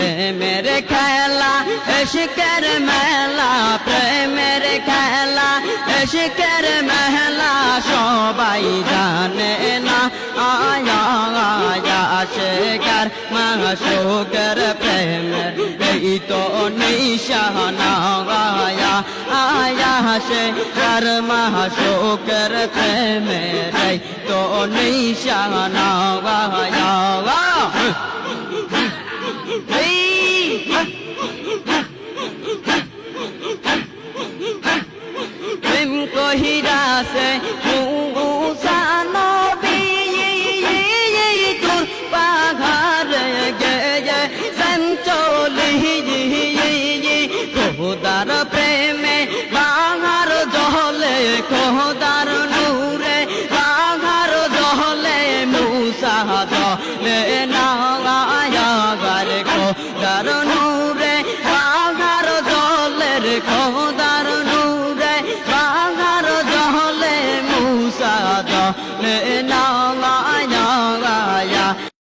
প্রেমের খেলা ইশকের মেলা প্রেমের খেলা ইশকের মেলা সবাই জানে না আয়া আয়া আশিকার মাশুকের প্রেমের এই তো নিশানা আয়া আয়া আশিকার মাশুকের প্রেমের এই তো নিশানা আয়া প্রেম কহিরা সে মুসা নবী তুর পাহাড়ে গেয়ে সঞ্চলি খোদার প্রেমে বাহার জহলে খোদার নূরে বাহার জহলে মুসা জলে না গার খোদার নূরে বাহার জলের খোদার নূরে বাহার জহলে মুসা জলে না